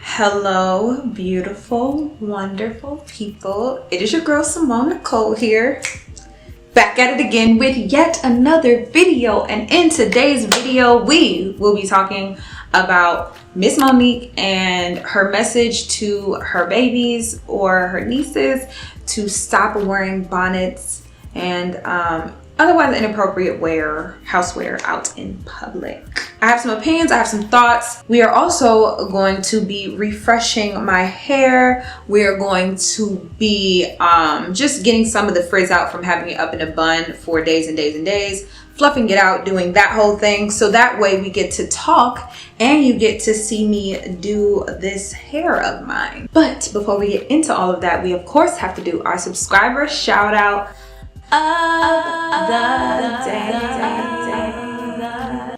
Hello, beautiful, wonderful people. It is your girl Simone Nicole here, back at it again with yet another video. And in today's video, we will be talking about Miss Monique and her message to her babies or her nieces to stop wearing bonnets and otherwise inappropriate housewear out in public. I have some opinions, I have some thoughts. We are also going to be refreshing my hair. We are going to be just getting some of the frizz out from having it up in a bun for days and days and days, fluffing it out, doing that whole thing. So that way we get to talk and you get to see me do this hair of mine. But before we get into all of that, we of course have to do our subscriber shout out of the day.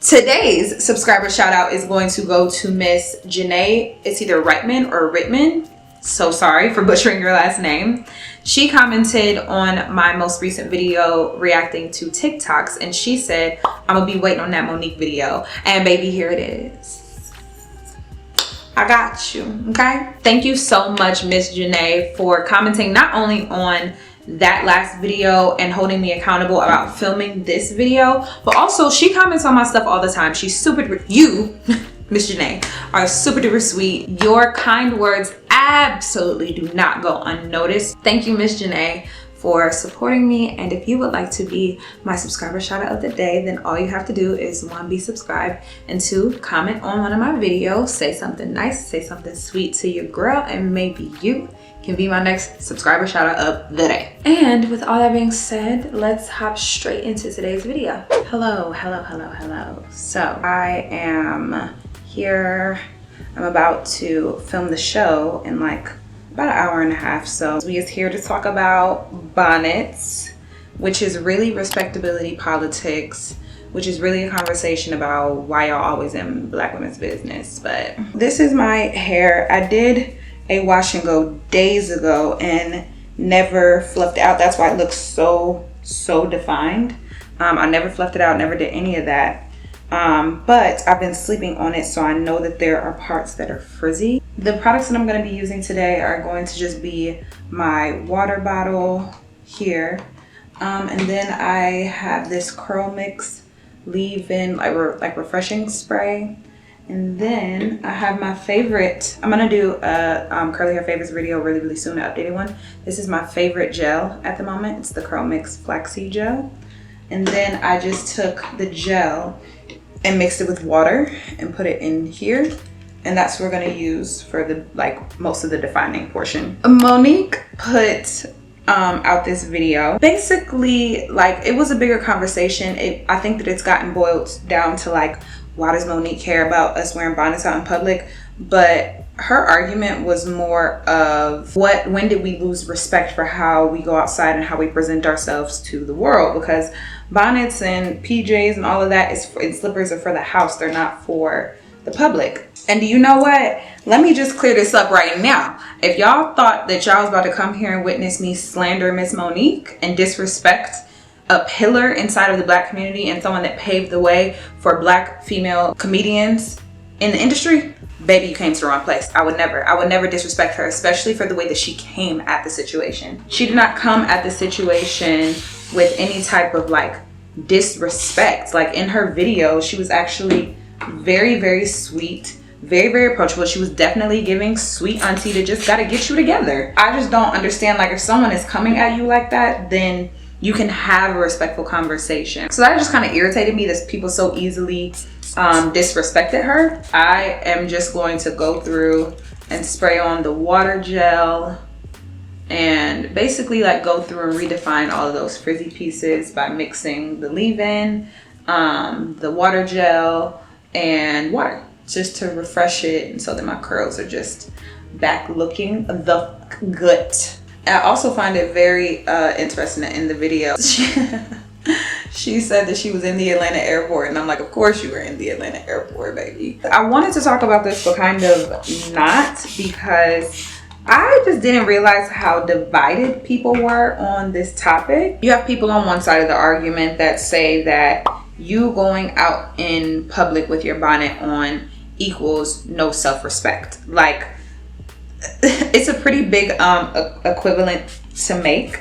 Today's subscriber shout out is going to go to Miss Janae. It's either Reitman or Rittman. So sorry for butchering your last name. She commented on my most recent video reacting to TikToks, and she said, I'm gonna be waiting on that Monique video. And baby, here it is. I got you, okay? Thank you so much, Miss Janae, for commenting not only on that last video and holding me accountable about filming this video, but also she comments on my stuff all the time. She's super, you, Miss Janae, are super duper sweet. Your kind words absolutely do not go unnoticed. Thank you, Miss Janae, for supporting me. And if you would like to be my subscriber shout out of the day, then all you have to do is 1, be subscribed, and 2, comment on one of my videos, say something nice, say something sweet to your girl, and maybe you can be my next subscriber shout out of the day. And with all that being said, let's hop straight into today's video. Hello. So I am here. I'm about to film the show in like about an hour and a half. So we is here to talk about bonnets, which is really respectability politics, which is really a conversation about why y'all always in Black women's business. But this is my hair. I did a wash and go days ago and never fluffed it out. That's why it looks so defined. I never fluffed it out, never did any of that. But I've been sleeping on it, so I know that there are parts that are frizzy. The products that I'm going to be using today are going to just be my water bottle here, and then I have this curl mix leave-in like refreshing spray. And then I have my favorite. I'm gonna do a curly hair favorites video really soon, an updated one. This is my favorite gel at the moment. It's the Curl Mix Flaxseed Gel. And then I just took the gel and mixed it with water and put it in here. And that's what we're gonna use for the most of the defining portion. Monique put out this video. Basically, it was a bigger conversation. I think that it's gotten boiled down to why does Monique care about us wearing bonnets out in public? But her argument was more of when did we lose respect for how we go outside and how we present ourselves to the world? Because bonnets and PJs and all of that and slippers are for the house. They're not for the public. And do you know what? Let me just clear this up right now. If y'all thought that y'all was about to come here and witness me slander Miss Monique and disrespect a pillar inside of the Black community and someone that paved the way for Black female comedians in the industry, baby, you came to the wrong place. I would never disrespect her, especially for the way that she came at the situation. She did not come at the situation with any type of disrespect. In her video, she was actually very sweet, very approachable. She was definitely giving sweet auntie that just gotta get you together. I just don't understand, if someone is coming at you like that, then you can have a respectful conversation. So that just kind of irritated me that people so easily disrespected her. I am just going to go through and spray on the water gel and basically go through and redefine all of those frizzy pieces by mixing the leave-in, the water gel, and water, just to refresh it and so that my curls are just back looking the good. I also find it very interesting that in the video, she said that she was in the Atlanta airport, and I'm like, of course you were in the Atlanta airport, baby. I wanted to talk about this, but kind of not, because I just didn't realize how divided people were on this topic. You have people on one side of the argument that say that you going out in public with your bonnet on equals no self-respect. Like, it's a pretty big equivalent to make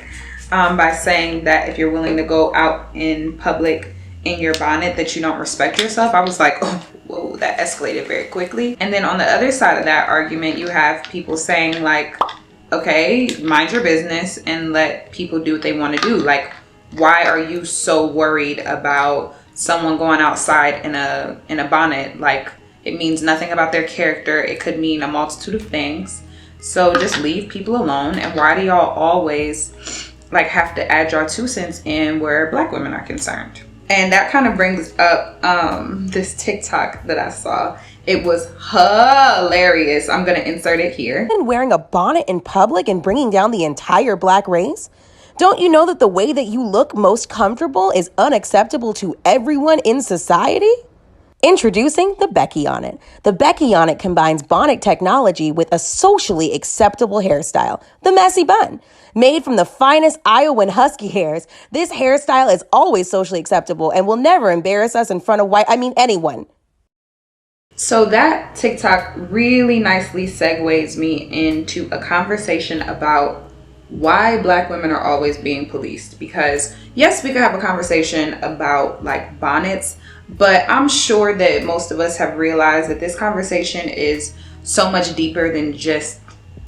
by saying that if you're willing to go out in public in your bonnet that you don't respect yourself. I was like, oh, whoa, that escalated very quickly. And then on the other side of that argument, you have people saying like, okay, mind your business and let people do what they want to do. Like, why are you so worried about someone going outside in a bonnet? Like, it means nothing about their character. It could mean a multitude of things. So just leave people alone. And why do y'all always like have to add your 2 cents in where Black women are concerned? And that kind of brings up this TikTok that I saw. It was hilarious. I'm gonna insert it here. Wearing a bonnet in public and bringing down the entire Black race? Don't you know that the way that you look most comfortable is unacceptable to everyone in society? Introducing the Becky On It. The Becky On It combines bonnet technology with a socially acceptable hairstyle, the messy bun. Made from the finest Iowan husky hairs, this hairstyle is always socially acceptable and will never embarrass us in front of anyone. So that TikTok really nicely segues me into a conversation about why Black women are always being policed. Because yes, we could have a conversation about like bonnets, but I'm sure that most of us have realized that this conversation is so much deeper than just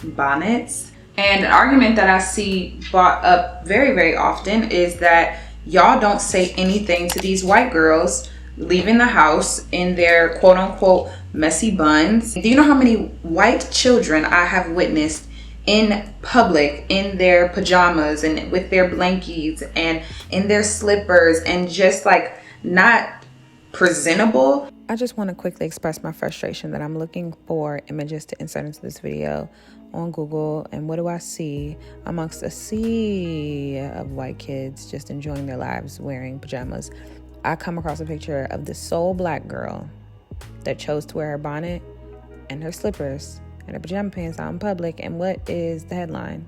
bonnets. And an argument that I see brought up very, very often is that y'all don't say anything to these white girls leaving the house in their quote unquote messy buns. Do you know how many white children I have witnessed in public in their pajamas and with their blankies and in their slippers and just like not presentable? I just want to quickly express my frustration that I'm looking for images to insert into this video on Google, and what do I see amongst a sea of white kids just enjoying their lives wearing pajamas? I come across a picture of the sole Black girl that chose to wear her bonnet and her slippers and her pajama pants out in public. And what is the headline?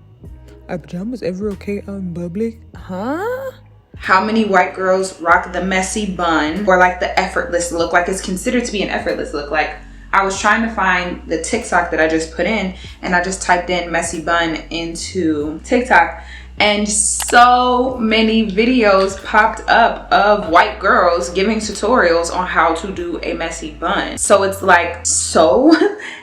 Are pajamas ever okay out in public? Huh? How many white girls rock the messy bun or like the effortless look? Like, it's considered to be an effortless look. Like, I was trying to find the TikTok that I just put in, and I just typed in messy bun into TikTok, and so many videos popped up of white girls giving tutorials on how to do a messy bun. So it's like so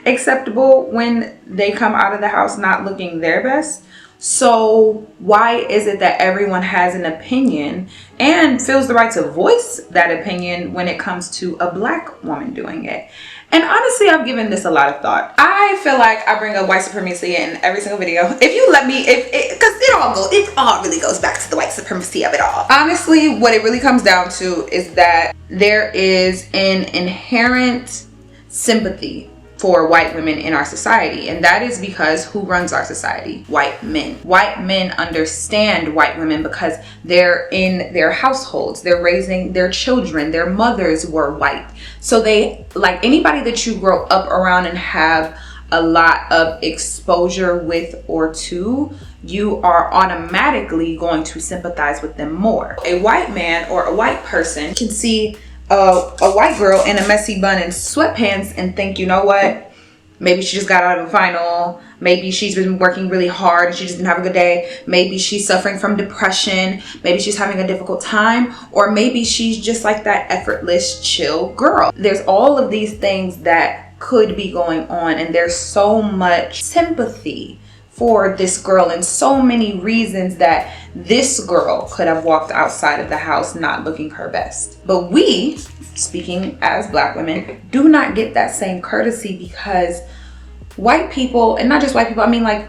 acceptable when they come out of the house not looking their best. So why is it that everyone has an opinion and feels the right to voice that opinion when it comes to a Black woman doing it? And honestly, I've given this a lot of thought. I feel like I bring up white supremacy in every single video. If you let me, because it all really goes back to the white supremacy of it all. Honestly, what it really comes down to is that there is an inherent sympathy for white women in our society, and that is because who runs our society? White men. White men understand white women because they're in their households, they're raising their children, their mothers were white, so they, like anybody that you grow up around and have a lot of exposure with or to, you are automatically going to sympathize with them more. A white man or a white person can see a white girl in a messy bun and sweatpants and think, you know what, maybe she just got out of a final, maybe she's been working really hard and she just didn't have a good day, maybe she's suffering from depression, maybe she's having a difficult time, or maybe she's just like that effortless chill girl. There's all of these things that could be going on, and there's so much sympathy for this girl and so many reasons that this girl could have walked outside of the house not looking her best. But we, speaking as Black women, do not get that same courtesy because white people, and not just white people, I mean like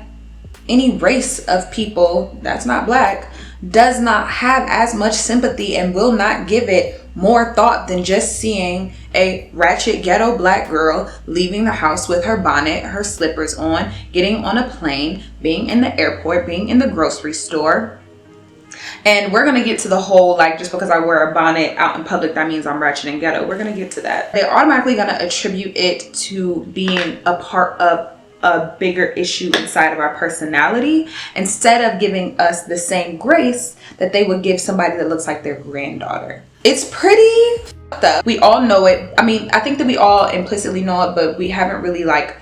any race of people that's not Black, does not have as much sympathy and will not give it more thought than just seeing a ratchet ghetto Black girl leaving the house with her bonnet, her slippers on, getting on a plane, being in the airport, being in the grocery store. And we're gonna get to the whole, like, just because I wear a bonnet out in public, that means I'm ratchet and ghetto. We're gonna get to that. They're automatically gonna attribute it to being a part of a bigger issue inside of our personality, instead of giving us the same grace that they would give somebody that looks like their granddaughter. It's pretty fucked up. We all know it. I mean, I think that we all implicitly know it, but we haven't really like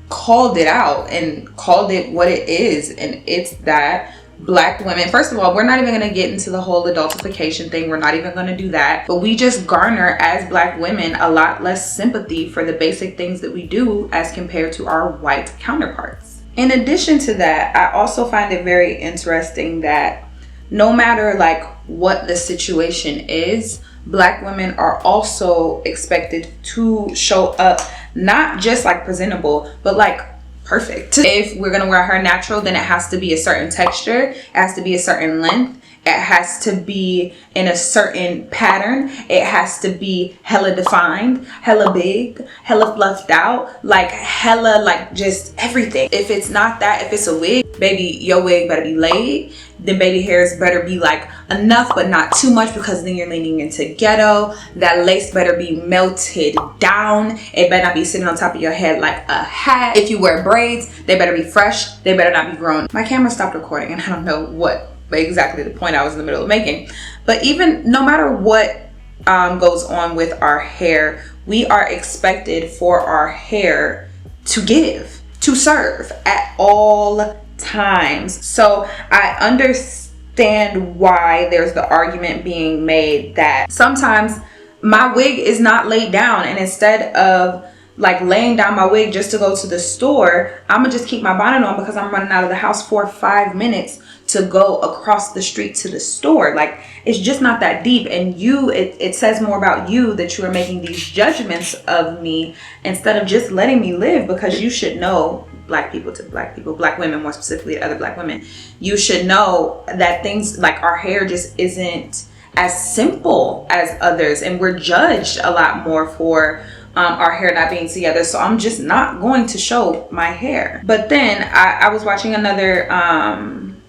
called it out and called it what it is. And it's that Black women, first of all, we're not even going to get into the whole adultification thing. We're not even going to do that. But we just garner, as Black women, a lot less sympathy for the basic things that we do as compared to our white counterparts. In addition to that, I also find it very interesting that no matter like what the situation is, Black women are also expected to show up not just like presentable, but like perfect. If we're gonna wear our hair natural, then it has to be a certain texture, it has to be a certain length, it has to be in a certain pattern, it has to be hella defined, hella big, hella fluffed out, like hella like just everything. If it's not that, if it's a wig, baby, your wig better be laid. Then baby hairs better be like enough but not too much, because then you're leaning into ghetto. That lace better be melted down. It better not be sitting on top of your head like a hat. If you wear braids, they better be fresh, they better not be grown. My camera stopped recording and I don't know what exactly the point I was in the middle of making. But even no matter what goes on with our hair, we are expected for our hair to give, to serve at all times. So I understand why there's the argument being made that sometimes my wig is not laid down, and instead of like laying down my wig just to go to the store, I'm gonna just keep my bonnet on because I'm running out of the house for 5 minutes to go across the street to the store. Like, it's just not that deep. And it says more about you that you are making these judgments of me instead of just letting me live, because you should know, Black people to Black people, Black women more specifically to other Black women, you should know that things like our hair just isn't as simple as others, and we're judged a lot more for our hair not being together. So I'm just not going to show my hair. But then I was watching another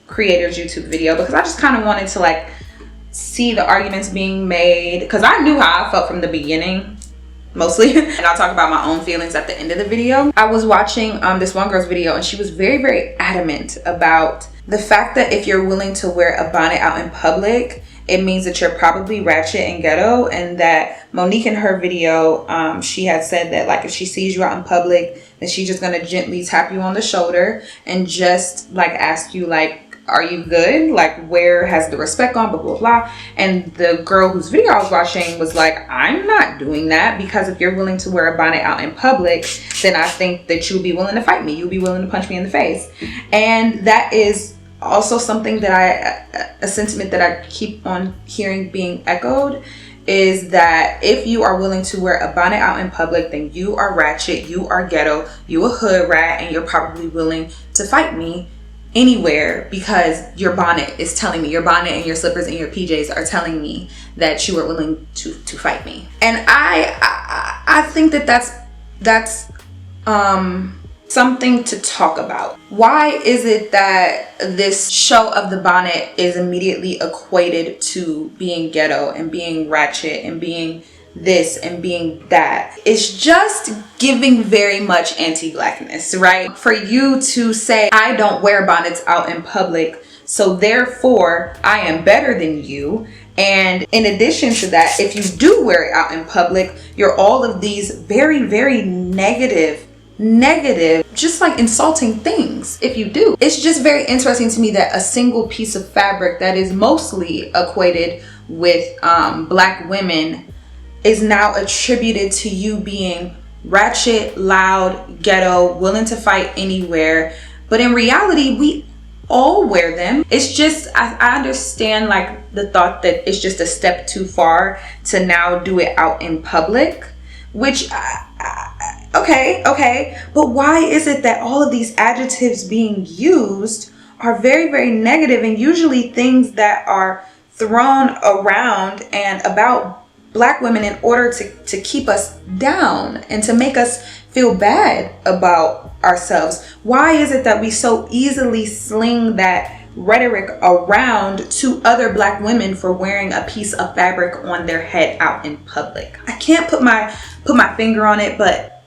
creator's YouTube video because I just kind of wanted to like see the arguments being made, because I knew how I felt from the beginning mostly, and I'll talk about my own feelings at the end of the video. I was watching this one girl's video, and she was very, very adamant about the fact that if you're willing to wear a bonnet out in public, it means that you're probably ratchet and ghetto. And that Monique in her video, she had said that like if she sees you out in public, then she's just gonna gently tap you on the shoulder and just like ask you like, are you good? Like, where has the respect gone? Blah, blah, blah. And the girl whose video I was watching was like, I'm not doing that, because if you're willing to wear a bonnet out in public, then I think that you'll be willing to fight me. You'll be willing to punch me in the face. And that is also something that a sentiment that I keep on hearing being echoed, is that if you are willing to wear a bonnet out in public, then you are ratchet, you are ghetto, you a hood rat, and you're probably willing to fight me anywhere because your bonnet is telling me, your bonnet and your slippers and your PJs are telling me that you are willing to fight me. And I think that that's something to talk about. Why is it that this show of the bonnet is immediately equated to being ghetto and being ratchet and being this and being that? It's just giving very much anti-Blackness, right? For you to say, I don't wear bonnets out in public, so therefore I am better than you. And in addition to that, if you do wear it out in public, you're all of these very, very negative, just like insulting things if you do. It's just very interesting to me that a single piece of fabric that is mostly equated with Black women is now attributed to you being ratchet, loud, ghetto, willing to fight anywhere. But in reality, we all wear them. It's just, I understand like the thought that it's just a step too far to now do it out in public, which okay. But why is it that all of these adjectives being used are very, very negative, and usually things that are thrown around and about Black women in order to keep us down and to make us feel bad about ourselves? Why is it that we so easily sling that rhetoric around to other Black women for wearing a piece of fabric on their head out in public? I can't put my finger on it, but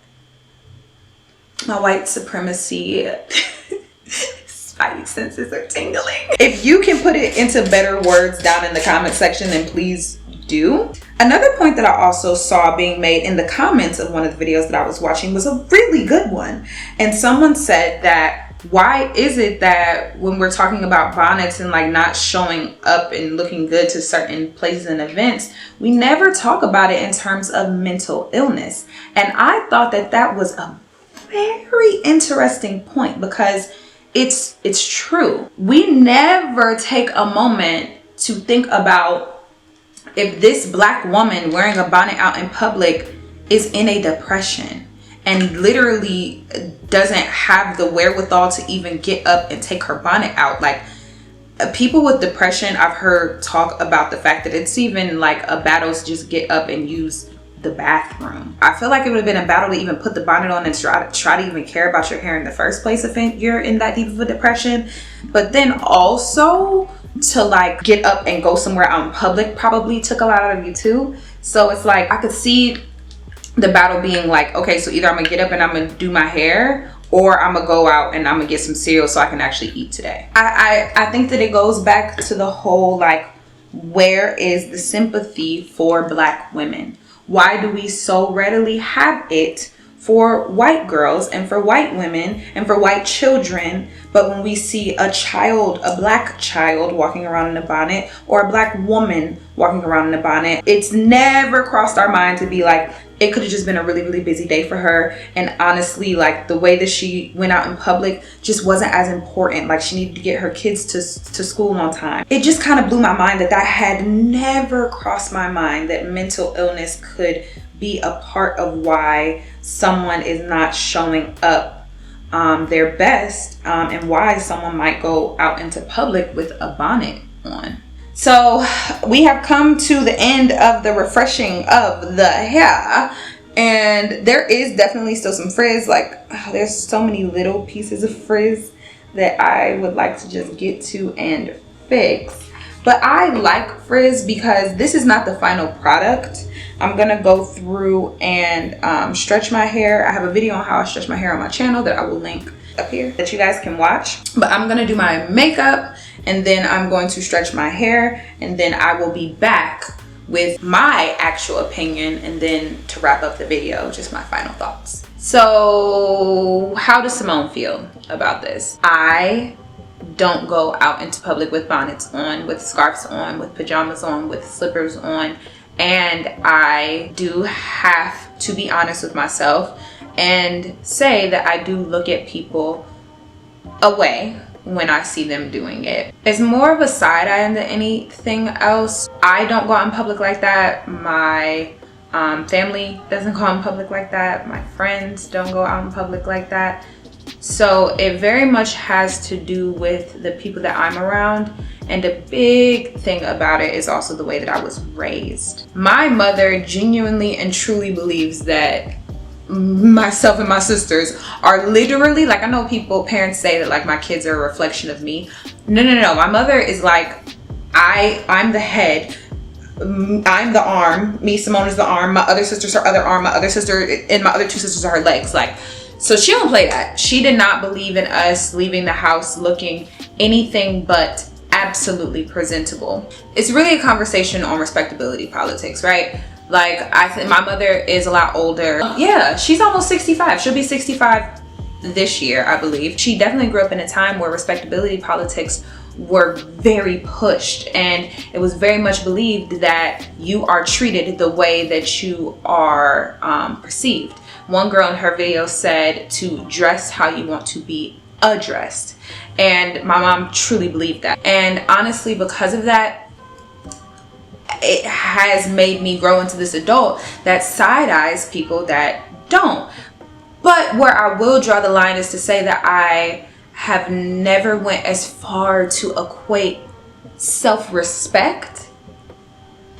My white supremacy spidey senses are tingling. If you can put it into better words down in the comment section, then please do. Another point that I also saw being made in the comments of one of the videos that I was watching was a really good one. And someone said that, why is it that when we're talking about bonnets and like not showing up and looking good to certain places and events, we never talk about it in terms of mental illness? And I thought that that was a very interesting point, because it's true. We never take a moment to think about if this Black woman wearing a bonnet out in public is in a depression and literally doesn't have the wherewithal to even get up and take her bonnet out. Like, people with depression, I've heard talk about the fact that it's even like a battle to just get up and use the bathroom. I feel like it would have been a battle to even put the bonnet on and try to even care about your hair in the first place if you're in that deep of a depression. But then also to like get up and go somewhere out in public probably took a lot out of you too. So it's like I could see the battle being like, okay, so either I'm gonna get up and I'm gonna do my hair, or I'm gonna go out and I'm gonna get some cereal so I can actually eat today. I think that it goes back to the whole like, where is the sympathy for Black women? Why do we so readily have it for white girls and for white women and for white children, but when we see a child, a Black child walking around in a bonnet, or a Black woman walking around in a bonnet, it's never crossed our mind to be like, it could have just been a really, really busy day for her. And honestly, like the way that she went out in public just wasn't as important. Like she needed to get her kids to school on time. It just kind of blew my mind that had never crossed my mind, that mental illness could be a part of why someone is not showing up their best, and why someone might go out into public with a bonnet on. So we have come to the end of the refreshing of the hair, and there is definitely still some frizz. Like there's so many little pieces of frizz that I would like to just get to and fix. But I like frizz because this is not the final product. I'm gonna go through and stretch my hair. I have a video on how I stretch my hair on my channel that I will link up here that you guys can watch. But I'm gonna do my makeup, and then I'm going to stretch my hair, and then I will be back with my actual opinion, and then to wrap up the video, just my final thoughts. So how does Simone feel about this? I don't go out into public with bonnets on, with scarves on, with pajamas on, with slippers on. And I do have to be honest with myself and say that I do look at people away when I see them doing it. It's more of a side eye than anything else. I don't go out in public like that. My family doesn't go out in public like that. My friends don't go out in public like that. So it very much has to do with the people that I'm around. And a big thing about it is also the way that I was raised. My mother genuinely and truly believes that myself and my sisters are literally, like, I know parents say that like my kids are a reflection of me. No. My mother is like, I'm the head. I'm the arm. Me, Simone, is the arm. My other sister's her other arm. My other sister and my other two sisters are her legs. Like, so she don't play that. She did not believe in us leaving the house looking anything but absolutely presentable. It's really a conversation on respectability politics, right? Like, I think my mother is a lot older. Yeah, she's almost 65. She'll be 65 this year, I believe. She definitely grew up in a time where respectability politics were very pushed, and it was very much believed that you are treated the way that you are perceived. One girl in her video said to dress how you want to be addressed, and my mom truly believed that. And honestly, because of that, it has made me grow into this adult that side eyes people that don't. But where I will draw the line is to say that I have never went as far to equate self-respect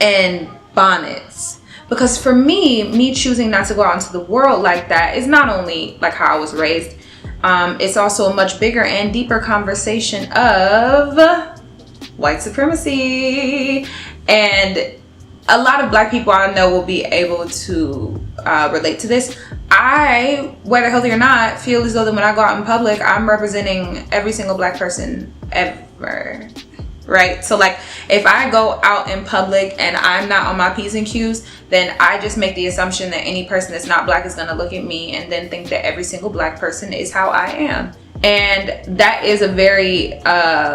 and bonnets. Because for me choosing not to go out into the world like that is not only like how I was raised, it's also a much bigger and deeper conversation of white supremacy. And a lot of Black people I know will be able to relate to this. I, whether healthy or not, feel as though that when I go out in public, I'm representing every single Black person ever, right? So like, if I go out in public and I'm not on my P's and Q's, then I just make the assumption that any person that's not Black is gonna look at me and then think that every single Black person is how I am. And that is a very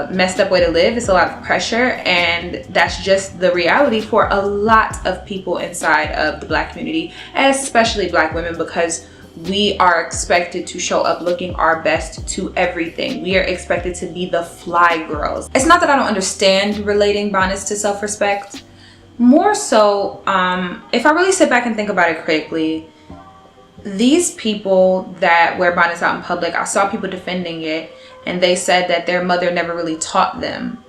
messed up way to live. It's a lot of pressure, and that's just the reality for a lot of people inside of the Black community, especially Black women, because we are expected to show up looking our best to everything. We are expected to be the fly girls. It's not that I don't understand relating bonnets to self-respect. More so, if I really sit back and think about it critically, these people that wear bonnets out in public, I saw people defending it, and they said that their mother never really taught them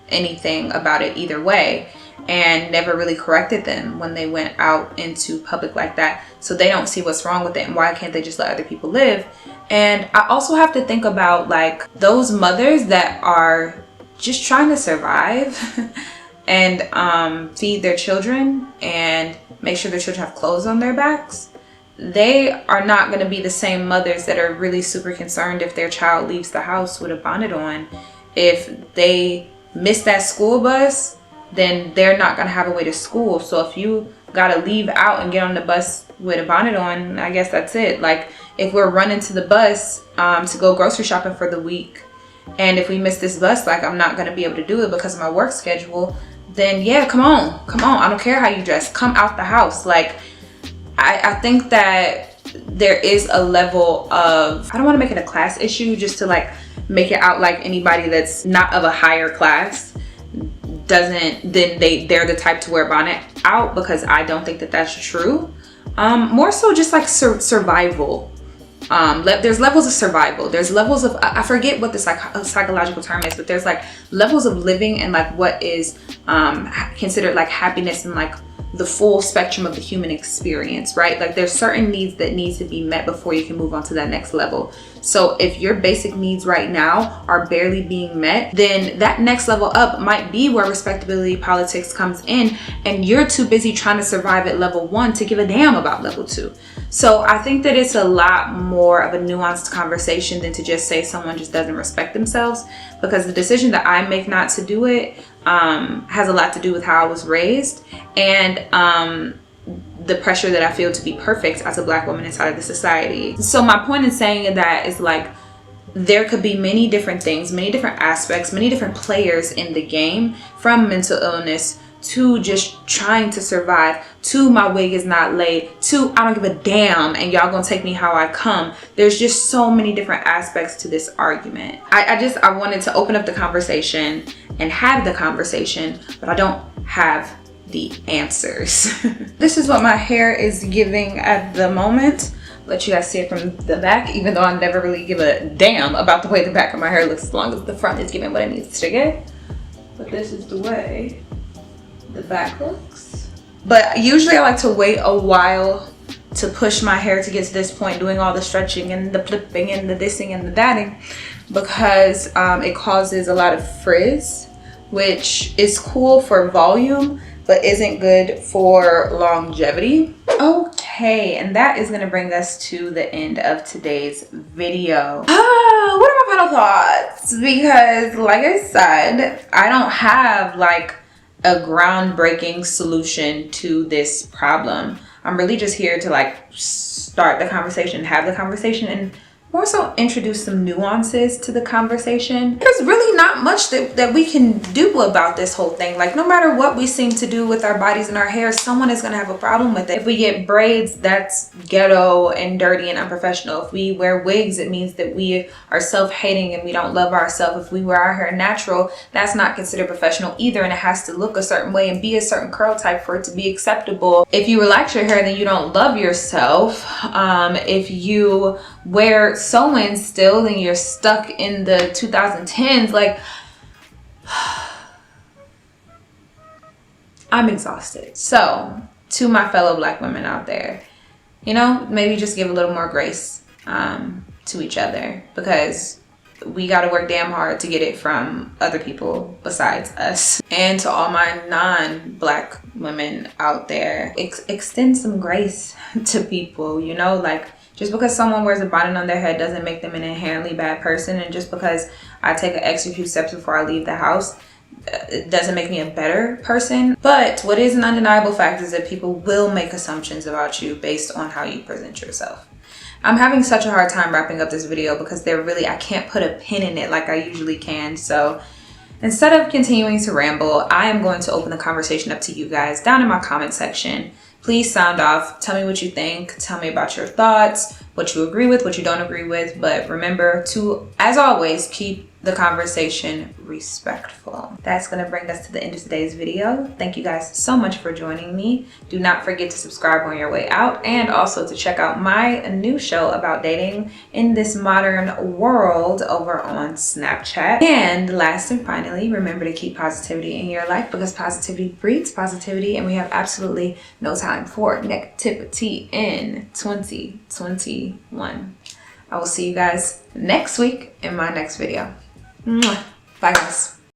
anything about it either way, and never really corrected them when they went out into public like that. So they don't see what's wrong with it, and why can't they just let other people live? And I also have to think about like those mothers that are just trying to survive and feed their children and make sure their children have clothes on their backs. They are not going to be the same mothers that are really super concerned if their child leaves the house with a bonnet on. If they miss that school bus, then they're not going to have a way to school. So if you got to leave out and get on the bus with a bonnet on, I guess that's it. Like if we're running to the bus to go grocery shopping for the week, and if we miss this bus, like I'm not going to be able to do it because of my work schedule, then yeah, come on. I don't care how you dress. Come out the house. Like, I think that there is a level of, I don't want to make it a class issue just to like make it out like anybody that's not of a higher class doesn't, then they're the type to wear a bonnet out, because I don't think that that's true. More so just like survival. There's levels of survival. There's levels of, I forget what the psychological term is, but there's like levels of living and like what is considered like happiness and like the full spectrum of the human experience, right? Like there's certain needs that need to be met before you can move on to that next level. So if your basic needs right now are barely being met, then that next level up might be where respectability politics comes in, and you're too busy trying to survive at level 1 to give a damn about level 2. So I think that it's a lot more of a nuanced conversation than to just say someone just doesn't respect themselves, because the decision that I make not to do it has a lot to do with how I was raised, and the pressure that I feel to be perfect as a Black woman inside of the society. So my point in saying that is like, there could be many different things, many different aspects, many different players in the game, from mental illness to just trying to survive, to my wig is not laid, to I don't give a damn and y'all gonna take me how I come. There's just so many different aspects to this argument. I wanted to open up the conversation and have the conversation, but I don't have the answers. This is what my hair is giving at the moment. Let you guys see it from the back, even though I never really give a damn about the way the back of my hair looks, as long as the front is giving what it needs to get. But this is the way the back looks. But usually I like to wait a while to push my hair to get to this point, doing all the stretching and the flipping and the thising and the thatting, because it causes a lot of frizz, which is cool for volume but isn't good for longevity. Okay, and that is gonna bring us to the end of today's video. What are my final thoughts? Because like I said, I don't have like a groundbreaking solution to this problem. I'm really just here to like start the conversation, have the conversation, and more so introduce some nuances to the conversation. There's really not much that we can do about this whole thing. Like no matter what we seem to do with our bodies and our hair, someone is gonna have a problem with it. If we get braids, that's ghetto and dirty and unprofessional. If we wear wigs, it means that we are self-hating and we don't love ourselves. If we wear our hair natural, that's not considered professional either, and it has to look a certain way and be a certain curl type for it to be acceptable. If you relax your hair, then you don't love yourself. If you wear sewing still, then you're stuck in the 2010s. Like, I'm exhausted. So to my fellow Black women out there, you know, maybe just give a little more grace to each other, because we got to work damn hard to get it from other people besides us. And to all my non-Black women out there, extend some grace to people, you know, like just because someone wears a bonnet on their head doesn't make them an inherently bad person. And just because I take an extra few steps before I leave the house, it doesn't make me a better person. But what is an undeniable fact is that people will make assumptions about you based on how you present yourself. I'm having such a hard time wrapping up this video because I can't put a pin in it like I usually can. So instead of continuing to ramble, I am going to open the conversation up to you guys down in my comment section. Please sound off. Tell me what you think. Tell me about your thoughts, what you agree with, what you don't agree with. But remember to, as always, keep the conversation respectful. That's going to bring us to the end of today's video. Thank you guys so much for joining me. Do not forget to subscribe on your way out, and also to check out my new show about dating in this modern world over on Snapchat. And last and finally, remember to keep positivity in your life, because positivity breeds positivity, and we have absolutely no time for negativity in 2021. I will see you guys next week in my next video. Bye guys.